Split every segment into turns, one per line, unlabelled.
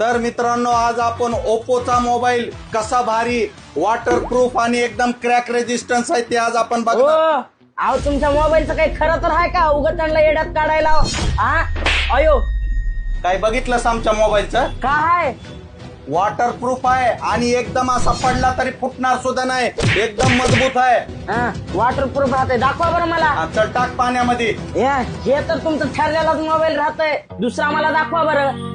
तर मित्रांनो आज आपण ओप्पोचा मोबाईल कसा भारी वॉटरप्रूफ आणि एकदम क्रॅक रेजिस्टन्स आहे ते आज आपण बघणार.
अहो तुमच्या मोबाईलचं काही खरं तर आहे का? उगाच त्यांना येड्यात काढायला हा? अयो
काय बघितलंस आमच्या मोबाईलचं?
काय
वॉटरप्रूफ आहे आणि एकदम असा पडला तरी फुटणार सुद्धा नाही, एकदम मजबूत आहे.
वॉटरप्रूफ राहते? दाखवा बरं मला.
चल टाक पाण्यामध्ये.
हे तर तुमचं ठरलेलाच मोबाईल राहतंय, दुसरा मला दाखवा बरं.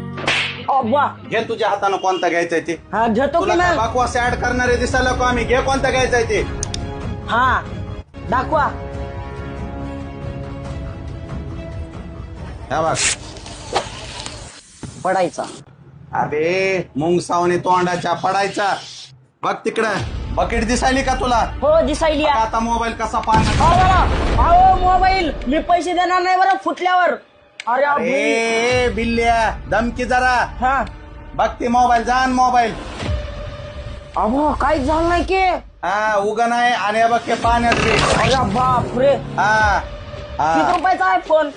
अब्बा
घे तुझ्या हातानं कोणता घ्यायचा ते.
हा घेतो की
तुला
मग.
बकवास ऍड करणारे दिसायला का आम्ही? घे कोणता घ्यायचा ते.
हा दाखवा.
हा बघ
पडायचा.
अबे मुंग सावने तोंडाच्या पडायचा. बघ तिकडं बकेट दिसायली का तुला?
हो दिसायली.
बघ आता मोबाईल कसा पाण्यात.
अहो मोबाईल मी पैसे देणार नाही बरं फुटल्यावर. अरे
ए बिल्ल्या धमकी जरा.
हा
बघ ती मोबाईल जाण मोबाईल.
अहो काहीच झालं नाही की.
हा उगा नाही आणि हे बघ हे पाण्यात बी.
अरे बापरे.
हा
किती रुपयाचा आहे फोन?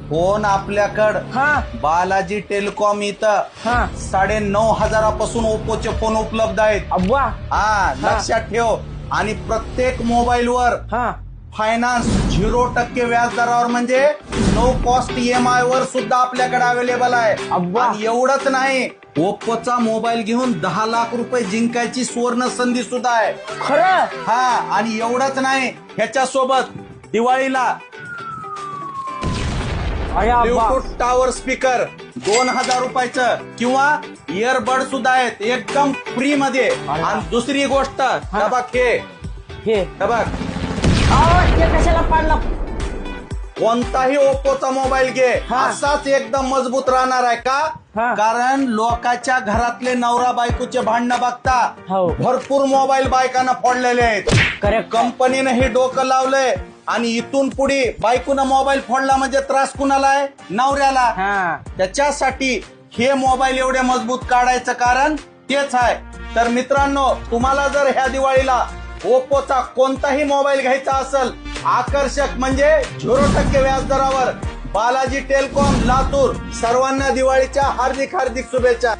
फोन आपल्याकडं
हा
बालाजी टेलिकॉम इथं
हा
9,500 ओप्पोचे फोन उपलब्ध आहेत.
अब्बा.
हा लक्षात ठेव. आणि प्रत्येक मोबाईल वर
हा
फायनान्स 0% व्याज दरावर म्हणजे नो कॉस्ट EMI वर सुद्धा आपल्याकडे अवेलेबल आहे.
अब्बा.
आणि एवढंच नाही, ओप्पोचा मोबाईल घेऊन 10 लाख रुपये जिंकायची सुवर्ण संधी सुद्धा आहे.
खरं?
हा आणि एवढंच नाही, ह्याच्या सोबत दिवाळीला ब्लूटूथ टावर स्पीकर 2,000 रुपयाचं किंवा इयरबड सुद्धा आहेत एकदम फ्री मध्ये. आणि दुसरी गोष्ट हे बघ हे बघ
ते कशाला पाडला?
कोणताही ओप्पोचा मोबाईल घे असाच एकदम मजबूत राहणार आहे का? कारण लोकांच्या घरातले नवरा बायकोचे भांडणं बघता भरपूर मोबाईल बायकांना फोडलेले आहेत. कंपनीनं हे डोकं लावलंय आणि इथून पुढे बायकोनं मोबाईल फोडला म्हणजे त्रास कुणाला आहे? नवऱ्याला. त्याच्यासाठी हे मोबाईल एवढे मजबूत काढायचं कारण तेच आहे. तर मित्रांनो तुम्हाला जर ह्या दिवाळीला ओप्पोचा कोणताही मोबाईल घ्यायचा असेल आकर्षक म्हणजे 0% व्याज दरावर बालाजी टेलिकॉम लातूर सर्वांना दिवाळीच्या हार्दिक शुभेच्छा.